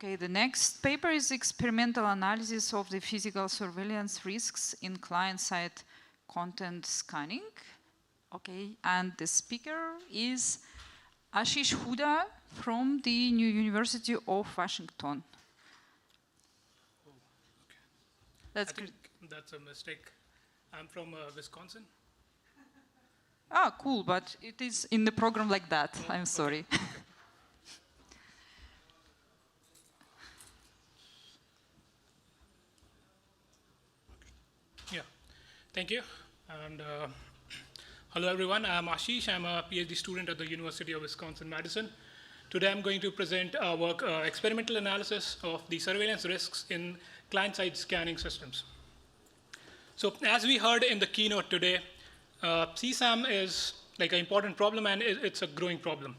Okay, the next paper is experimental analysis of the physical surveillance risks in client-side content scanning. Okay, and the speaker is Ashish Huda from the New University of Washington. Oh, okay. That's I think that's a mistake. I'm from Wisconsin. Ah, cool, but it is in the program like that. Oh, I'm sorry. Okay. Yeah, thank you. And hello, everyone. I'm Ashish. I'm a PhD student at the University of Wisconsin-Madison. Today, I'm going to present our work, experimental analysis of the surveillance risks in client-side scanning systems. So as we heard in the keynote today, CSAM is like an important problem, and it's a growing problem.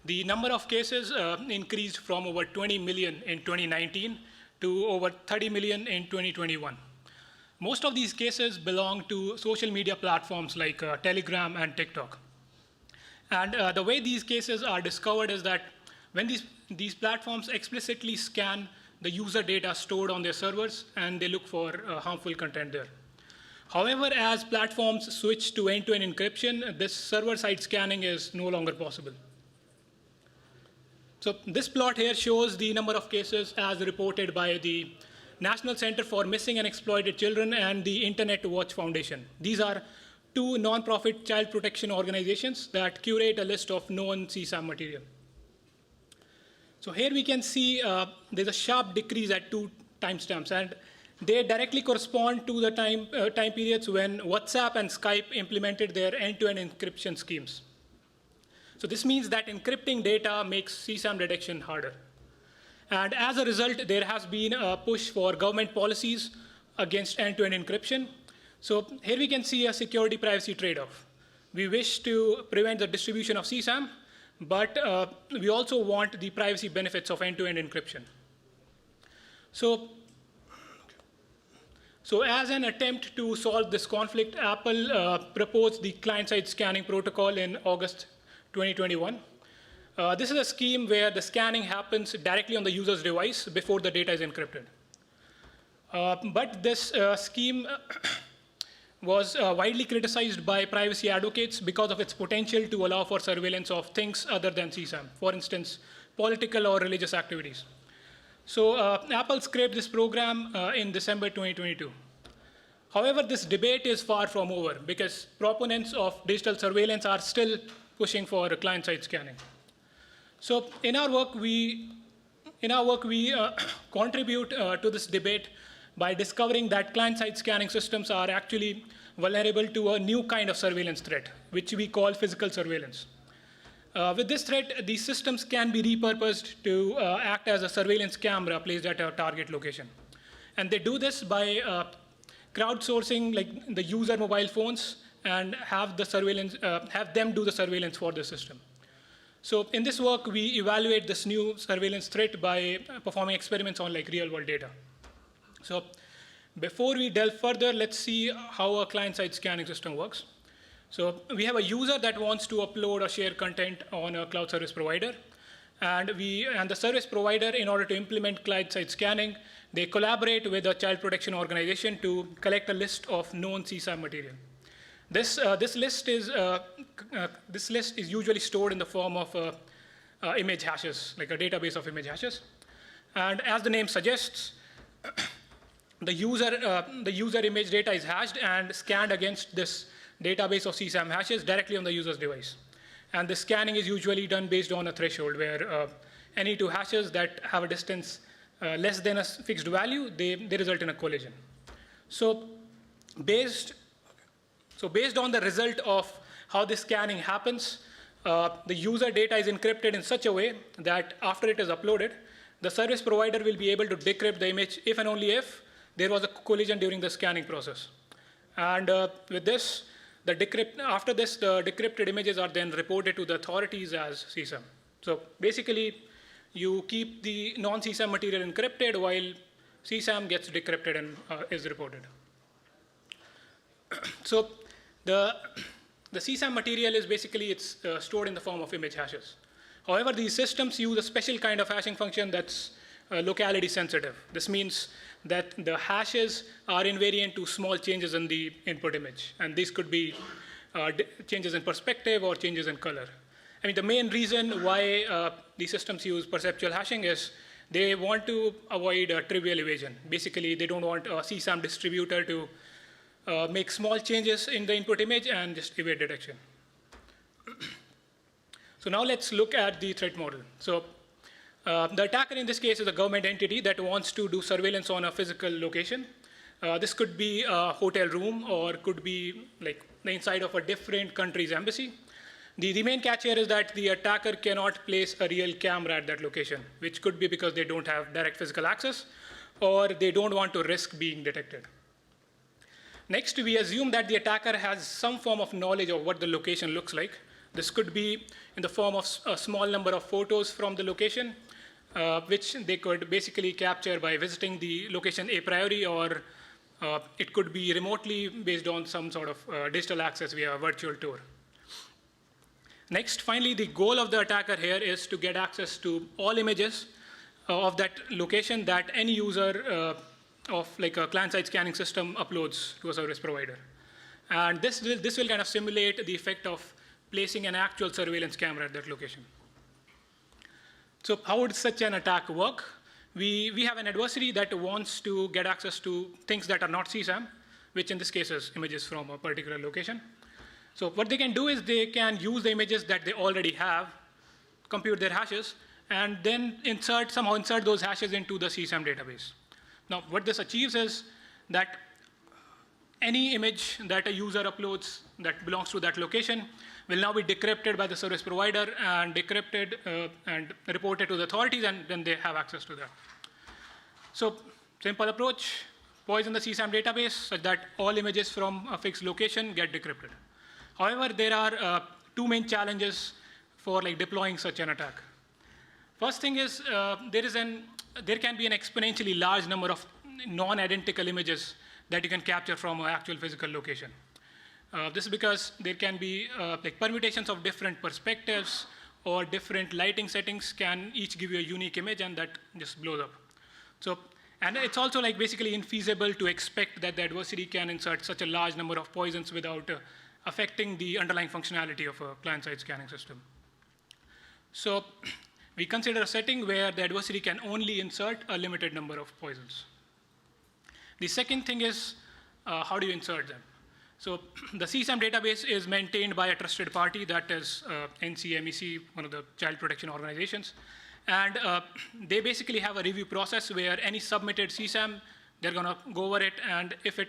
The number of cases increased from over 20 million in 2019 to over 30 million in 2021. Most of these cases belong to social media platforms like Telegram and TikTok. And the way these cases are discovered is that when these platforms explicitly scan the user data stored on their servers, and they look for harmful content there. However, as platforms switch to end-to-end encryption, this server-side scanning is no longer possible. So this plot here shows the number of cases as reported by the National Center for Missing and Exploited Children and the Internet Watch Foundation. These are two nonprofit child protection organizations that curate a list of known CSAM material. So here we can see there's a sharp decrease at 2 timestamps, and they directly correspond to the time periods when WhatsApp and Skype implemented their end-to-end encryption schemes. So this means that encrypting data makes CSAM detection harder. And as a result, there has been a push for government policies against end-to-end encryption. So here we can see a security privacy trade-off. We wish to prevent the distribution of CSAM, but we also want the privacy benefits of end-to-end encryption. So as an attempt to solve this conflict, Apple proposed the client-side scanning protocol in August 2021. This is a scheme where the scanning happens directly on the user's device before the data is encrypted. But this scheme was widely criticized by privacy advocates because of its potential to allow for surveillance of things other than CSAM, for instance, political or religious activities. So Apple scrapped this program in December 2022. However, this debate is far from over because proponents of digital surveillance are still pushing for client-side scanning. So in our work, we contribute to this debate by discovering that client-side scanning systems are actually vulnerable to a new kind of surveillance threat, which we call physical surveillance. With this threat, these systems can be repurposed to act as a surveillance camera placed at a target location. And they do this by crowdsourcing like the user mobile phones and have them do the surveillance for the system. So in this work, we evaluate this new surveillance threat by performing experiments on like real-world data. So before we delve further, let's see how a client-side scanning system works. So we have a user that wants to upload or share content on a cloud service provider. And the service provider, in order to implement client-side scanning, they collaborate with a child protection organization to collect a list of known CSAM material. This list is usually stored in the form of image hashes, like a database of image hashes. And as the name suggests, the user image data is hashed and scanned against this database of CSAM hashes directly on the user's device. And the scanning is usually done based on a threshold where any two hashes that have a distance less than a fixed value, they result in a collision. So based on the result of how this scanning happens, the user data is encrypted in such a way that after it is uploaded, the service provider will be able to decrypt the image if and only if there was a collision during the scanning process. And with this, after this, the decrypted images are then reported to the authorities as CSAM. So basically, you keep the non-CSAM material encrypted while CSAM gets decrypted and is reported. So the CSAM material is basically stored in the form of image hashes. However, these systems use a special kind of hashing function that's locality sensitive. This means that the hashes are invariant to small changes in the input image. And these could be changes in perspective or changes in color. I mean, the main reason why these systems use perceptual hashing is they want to avoid trivial evasion. Basically, they don't want a CSAM distributor to make small changes in the input image and just evade detection. So now let's look at the threat model. So the attacker in this case is a government entity that wants to do surveillance on a physical location. This could be a hotel room or could be like the inside of a different country's embassy. The main catch here is that the attacker cannot place a real camera at that location, which could be because they don't have direct physical access or they don't want to risk being detected. Next, we assume that the attacker has some form of knowledge of what the location looks like. This could be in the form of a small number of photos from the location, which they could basically capture by visiting the location a priori, or it could be remotely based on some sort of digital access via a virtual tour. Next, finally, the goal of the attacker here is to get access to all images of that location that any user of like a client-side scanning system uploads to a service provider. And this will kind of simulate the effect of placing an actual surveillance camera at that location. So how would such an attack work? We have an adversary that wants to get access to things that are not CSAM, which in this case is images from a particular location. So what they can do is they can use the images that they already have, compute their hashes, and then somehow insert those hashes into the CSAM database. Now, what this achieves is that any image that a user uploads that belongs to that location will now be decrypted by the service provider and decrypted and reported to the authorities, and then they have access to that. So, simple approach, poison the CSAM database such that all images from a fixed location get decrypted. However, there are two main challenges for like deploying such an attack. First thing is there can be an exponentially large number of non-identical images that you can capture from an actual physical location. This is because there can be like permutations of different perspectives or different lighting settings can each give you a unique image, and that just blows up. So, and it's also like basically infeasible to expect that the adversary can insert such a large number of poisons without affecting the underlying functionality of a client-side scanning system. So we consider a setting where the adversary can only insert a limited number of poisons. The second thing is how do you insert them? So the CSAM database is maintained by a trusted party, that is NCMEC, one of the child protection organizations. And they basically have a review process where any submitted CSAM, they're going to go over it, and if it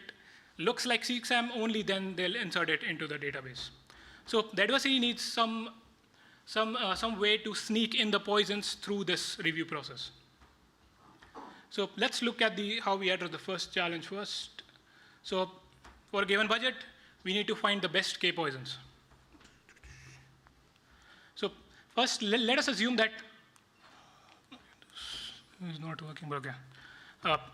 looks like CSAM only, then they'll insert it into the database. So the adversary needs some way to sneak in the poisons through this review process. So let's look at how we address the first challenge first. So for a given budget, we need to find the best K poisons. So first, let us assume that it's not working, but okay.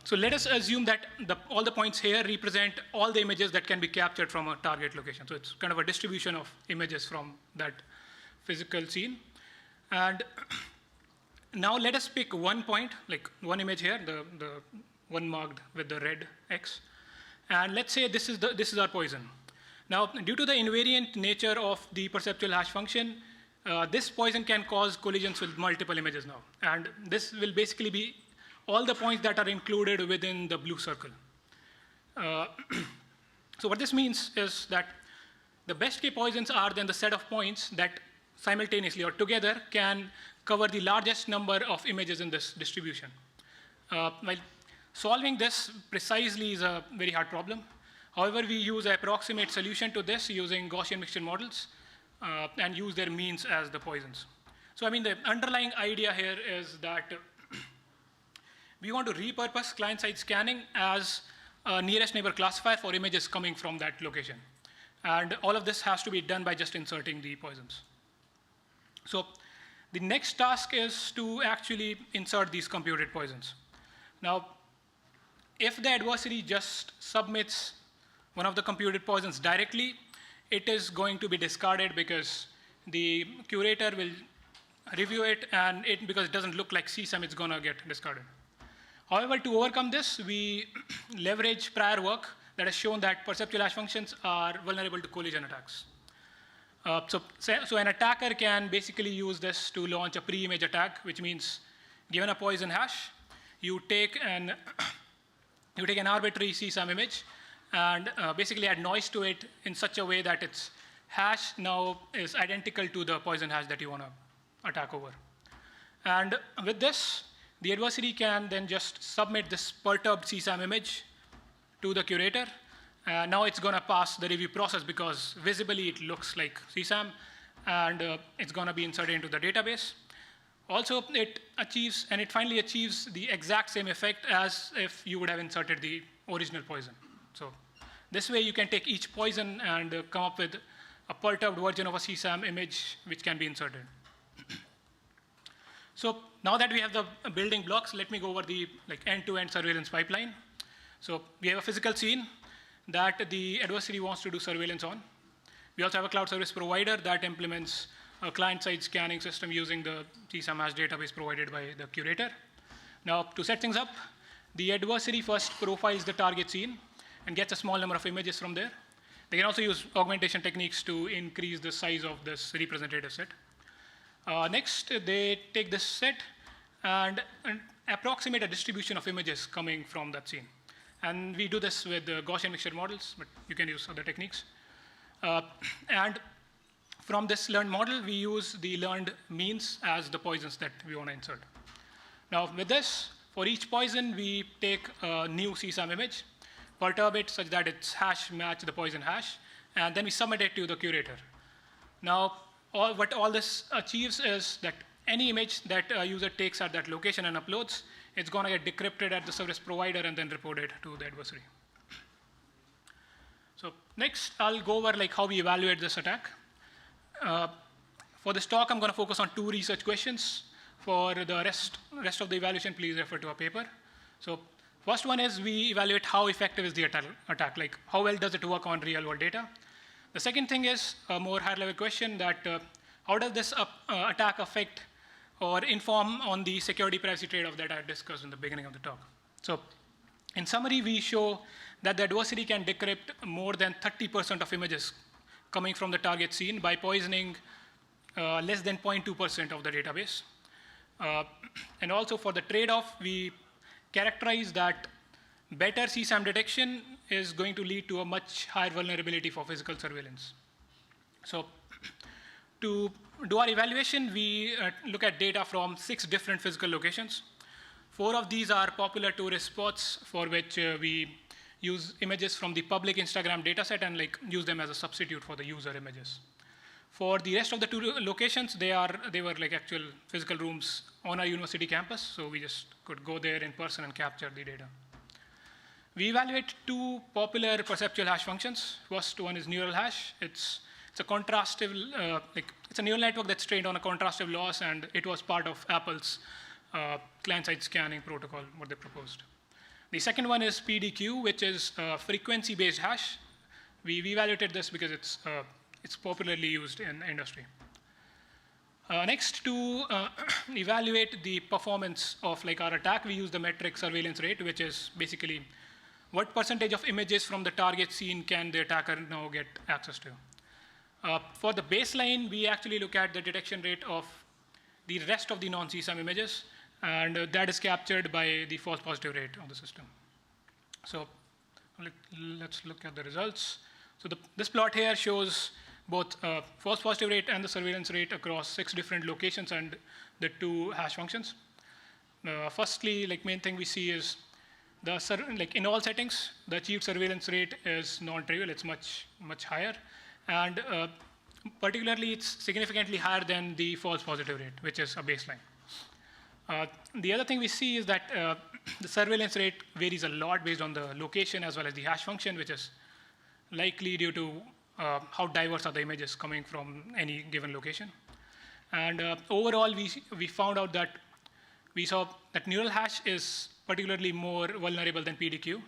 So let us assume that all the points here represent all the images that can be captured from a target location. So it's kind of a distribution of images from that physical scene. And now let us pick one point, like one image here, the one marked with the red X. And let's say this is our poison. Now, due to the invariant nature of the perceptual hash function, this poison can cause collisions with multiple images now. And this will basically be all the points that are included within the blue circle. So what this means is that the best K poisons are then the set of points that simultaneously or together can cover the largest number of images in this distribution. Well, solving this precisely is a very hard problem. However, we use an approximate solution to this using Gaussian mixture models and use their means as the poisons. So I mean, the underlying idea here is that we want to repurpose client-side scanning as a nearest neighbor classifier for images coming from that location. And all of this has to be done by just inserting the poisons. So the next task is to actually insert these computed poisons. Now, if the adversary just submits one of the computed poisons directly, it is going to be discarded because the curator will review it, and because it doesn't look like CSAM, it's going to get discarded. However, to overcome this, we leverage prior work that has shown that perceptual hash functions are vulnerable to collision attacks. So an attacker can basically use this to launch a pre-image attack, which means given a poison hash, you take an arbitrary CSAM image and basically add noise to it in such a way that its hash now is identical to the poison hash that you want to attack over. And with this, the adversary can then just submit this perturbed CSAM image to the curator. Now it's going to pass the review process because visibly it looks like CSAM, and it's going to be inserted into the database. Also, it finally achieves the exact same effect as if you would have inserted the original poison. So this way you can take each poison and come up with a perturbed version of a CSAM image which can be inserted. So now that we have the building blocks, let me go over the end-to-end surveillance pipeline. So we have a physical scene that the adversary wants to do surveillance on. We also have a cloud service provider that implements a client-side scanning system using the CSAM hash database provided by the curator. Now, to set things up, the adversary first profiles the target scene and gets a small number of images from there. They can also use augmentation techniques to increase the size of this representative set. Next, they take this set and approximate a distribution of images coming from that scene. And we do this with Gaussian mixture models, but you can use other techniques. And from this learned model, we use the learned means as the poisons that we want to insert. Now, with this, for each poison, we take a new CSAM image, perturb it such that its hash match the poison hash, and then we submit it to the curator. Now, what all this achieves is that any image that a user takes at that location and uploads, it's going to get decrypted at the service provider and then reported to the adversary. So next, I'll go over how we evaluate this attack. For this talk, I'm going to focus on 2 research questions. For the rest of the evaluation, please refer to our paper. So first one is we evaluate how effective is the attack, like how well does it work on real-world data. The second thing is a more high-level question that how does this attack affect or inform on the security privacy trade-off that I discussed in the beginning of the talk. So in summary, we show that the adversary can decrypt more than 30% of images coming from the target scene by poisoning less than 0.2% of the database. And also for the trade-off, we characterize that better CSAM detection is going to lead to a much higher vulnerability for physical surveillance. So to do our evaluation, we look at data from 6 different physical locations. 4 of these are popular tourist spots for which we use images from the public Instagram dataset and use them as a substitute for the user images. For the rest of the 2 locations, they were actual physical rooms on our university campus, so we just could go there in person and capture the data. We evaluate 2 popular perceptual hash functions. First one is neural hash. It's a contrastive, it's a neural network that's trained on a contrastive loss, and it was part of Apple's client-side scanning protocol, what they proposed. The second one is PDQ, which is a frequency-based hash. We evaluated this because it's popularly used in industry. Next, to evaluate the performance of our attack, we use the metric surveillance rate, which is basically what percentage of images from the target scene can the attacker now get access to. For the baseline, we actually look at the detection rate of the rest of the non-CSAM images, and that is captured by the false positive rate of the system. So let's look at the results. So this plot here shows both false positive rate and the surveillance rate across 6 different locations and the 2 hash functions. Firstly, main thing we see is in all settings, the achieved surveillance rate is non-trivial. It's much higher, and particularly it's significantly higher than the false positive rate, which is a baseline. The other thing we see is that the surveillance rate varies a lot based on the location as well as the hash function, which is likely due to how diverse are the images coming from any given location. And overall, we found out that we saw that neural hash is particularly more vulnerable than PDQ,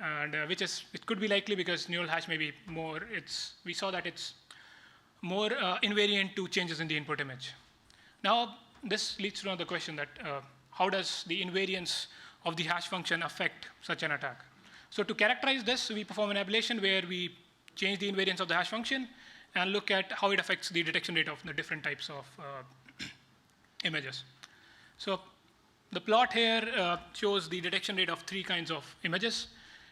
and it could be likely because neural hash may be more. We saw that it's more invariant to changes in the input image. Now, this leads to another question that how does the invariance of the hash function affect such an attack? So to characterize this, we perform an ablation where we change the invariance of the hash function and look at how it affects the detection rate of the different types of images. So the plot here shows the detection rate of 3 kinds of images.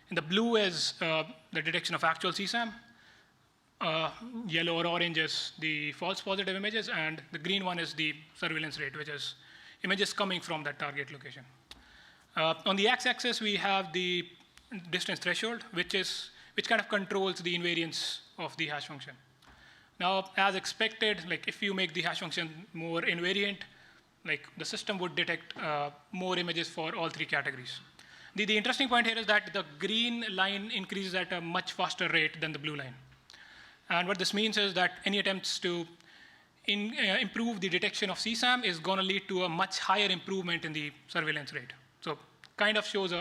In the blue is the detection of actual CSAM. Yellow or orange is the false positive images, and the green one is the surveillance rate, which is images coming from that target location. On the x-axis, we have the distance threshold, which kind of controls the invariance of the hash function. Now, as expected, like if you make the hash function more invariant, like the system would detect more images for all 3 categories. The interesting point here is that the green line increases at a much faster rate than the blue line. And what this means is that any attempts to improve the detection of CSAM is going to lead to a much higher improvement in the surveillance rate. So kind of shows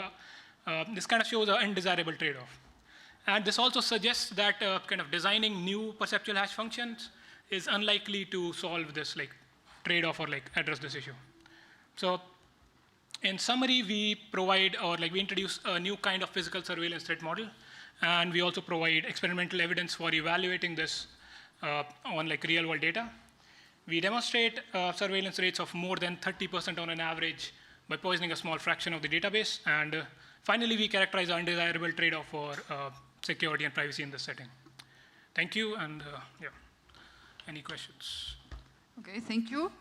this kind of shows an undesirable trade-off. And this also suggests that kind of designing new perceptual hash functions is unlikely to solve this like trade-off or like address this issue. So in summary, we provide or like we introduce a new kind of physical surveillance threat model, and we also provide experimental evidence for evaluating this on like real-world data. We demonstrate surveillance rates of more than 30% on an average by poisoning a small fraction of the database. And finally, we characterize the undesirable trade-off for security and privacy in this setting. Thank you, and yeah, any questions? Okay, thank you.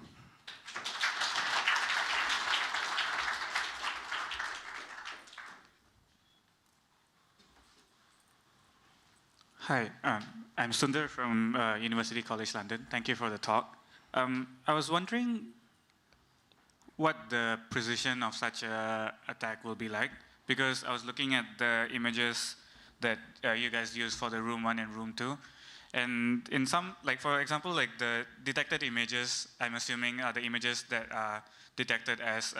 Hi, I'm Sundar from University College London. Thank you for the talk. I was wondering what the precision of such an attack will be like, because I was looking at the images that you guys use for the room 1 and room 2. And in some, like for example, like the detected images, I'm assuming are the images that are detected as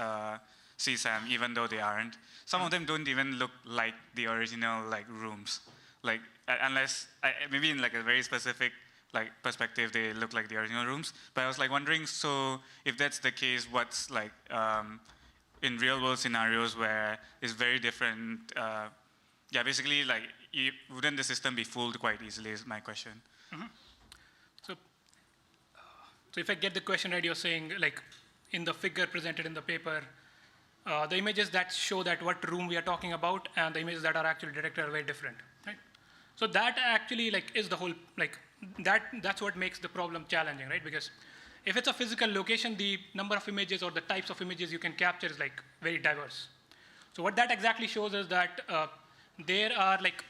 CSAM, even though they aren't. Some of them don't even look like the original like rooms. Like unless, maybe in like a very specific like perspective, they look like the original rooms. But I was like wondering, so if that's the case, what's like in real world scenarios where it's very different, yeah, basically like, wouldn't the system be fooled quite easily is my question. Mm-hmm. So if I get the question right, you're saying like in the figure presented in the paper, the images that show that what room we are talking about and the images that are actually detected are very different, right? So that actually like is the whole, like that's what makes the problem challenging, right? Because if it's a physical location, the number of images or the types of images you can capture is like very diverse. So what that exactly shows is that there are like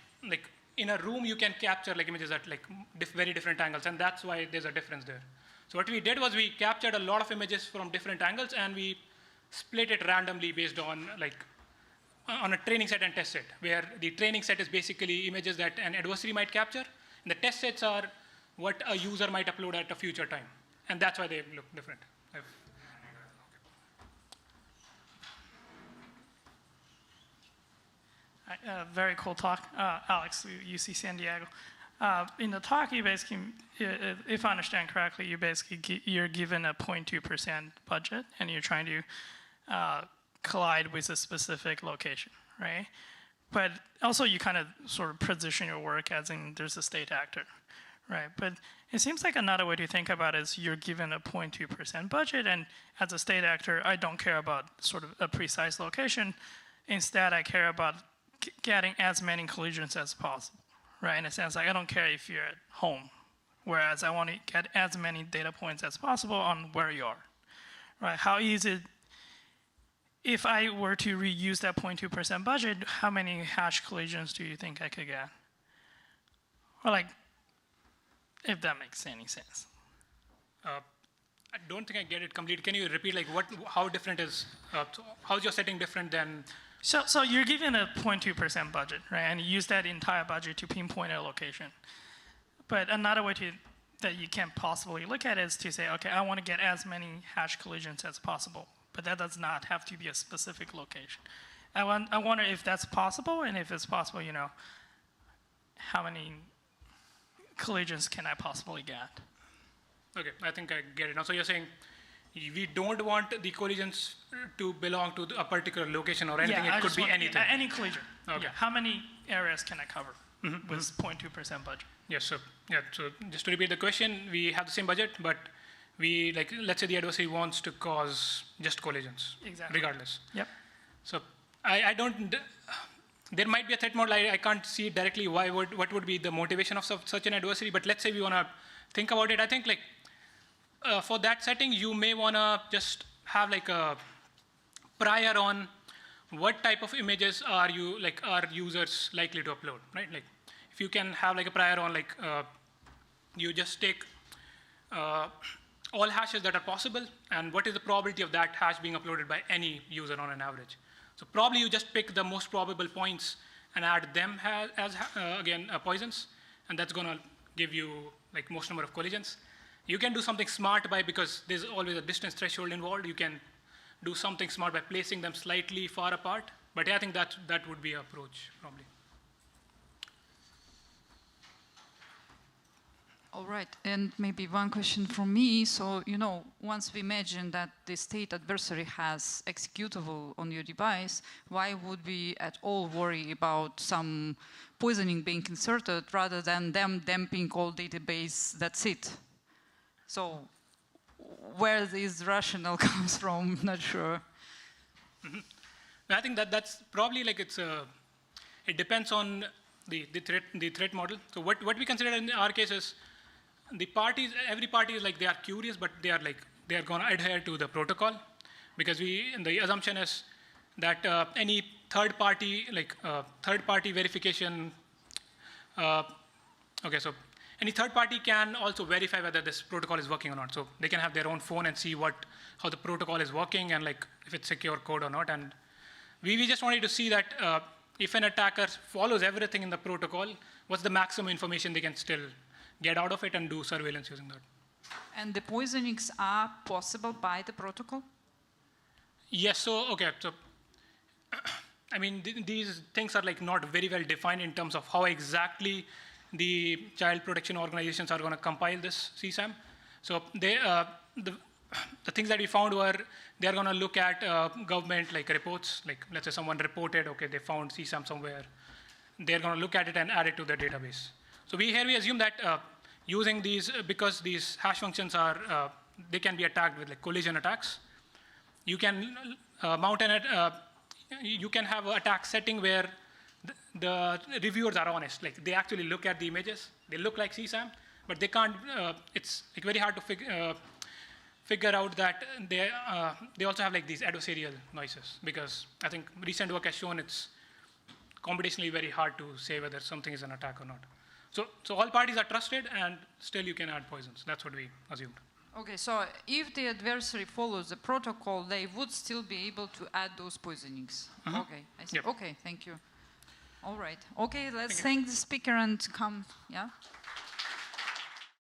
in a room you can capture like images at like very different angles, and that's why there's a difference there. So what we did was we captured a lot of images from different angles and we split it randomly based on like on a training set and test set, where the training set is basically images that an adversary might capture, and the test sets are what a user might upload at a future time. And that's why they look different. Very cool talk. Alex, UC San Diego. In the talk, you basically, if I understand correctly, you're given a 0.2% budget, and you're trying to collide with a specific location, right? But also you kind of sort of position your work as in there's a state actor, right? But it seems like another way to think about it is you're given a 0.2% budget, and as a state actor, I don't care about sort of a precise location. Instead, I care about getting as many collisions as possible, right? In a sense, like I don't care if you're at home, whereas I want to get as many data points as possible on where you are, right? How easy, if I were to reuse that 0.2% budget, how many hash collisions do you think I could get? Or like, if that makes any sense. I don't think I get it completely. Can you repeat like how different is, how's your setting different than? So you're given a 0.2% budget, right? And you use that entire budget to pinpoint a location. But another way that you can possibly look at it is to say, okay, I want to get as many hash collisions as possible. But that does not have to be a specific location. I wonder if that's possible, and if it's possible, you know, how many collisions can I possibly get? Okay, I think I get it now. So you're saying we don't want the collisions to belong to a particular location or anything. Yeah, it could be anything. Any collision. Okay. Yeah. How many areas can I cover with 0.2% budget? Yes, so just to repeat the question, we have the same budget, but we, like, let's say the adversary wants to cause just collisions, Exactly. regardless. Yep. So I don't, there might be a threat model, I can't see directly what would be the motivation of such an adversary, but let's say we wanna think about it. I think, like, for that setting, you may wanna just have like a prior on what type of images are users likely to upload, right? Like, if you can have like a prior on, like, you just take all hashes that are possible, and what is the probability of that hash being uploaded by any user on an average. So probably you just pick the most probable points and add them as poisons, and that's gonna give you like most number of collisions. You can do something smart because there's always a distance threshold involved. You can do something smart by placing them slightly far apart, but yeah, I think that would be an approach probably. All right, and maybe one question from me. So, once we imagine that the state adversary has executable on your device, why would we at all worry about some poisoning being inserted rather than them dumping all database, that's it? So, where this rationale comes from, not sure. Mm-hmm. I think that's probably like it depends on the threat model. So what we consider in our case is, every party is like, they are curious, but they are going to adhere to the protocol, because the assumption is that any third party verification, so any third party can also verify whether this protocol is working or not. So they can have their own phone and see how the protocol is working and like if it's secure code or not. And we just wanted to see that if an attacker follows everything in the protocol, what's the maximum information they can still get out of it and do surveillance using that. And the poisonings are possible by the protocol? Yes, so I mean, these things are like not very well defined in terms of how exactly the child protection organizations are going to compile this CSAM. So the things that we found were they're going to look at government like reports, like let's say someone reported, okay, they found CSAM somewhere. They're going to look at it and add it to the database. So we assume that using these, because these hash functions are, they can be attacked with like collision attacks. You can mount you can have an attack setting where the reviewers are honest. Like they actually look at the images. They look like CSAM, but they can't. It's like very hard to figure out that they also have like these adversarial noises, because I think recent work has shown it's computationally very hard to say whether something is an attack or not. So all parties are trusted, and still you can add poisons. That's what we assumed. Okay, so if the adversary follows the protocol, they would still be able to add those poisonings. Mm-hmm. Okay, I see. Yep. Okay, thank you. All right. Okay, let's thank the speaker and come. Yeah.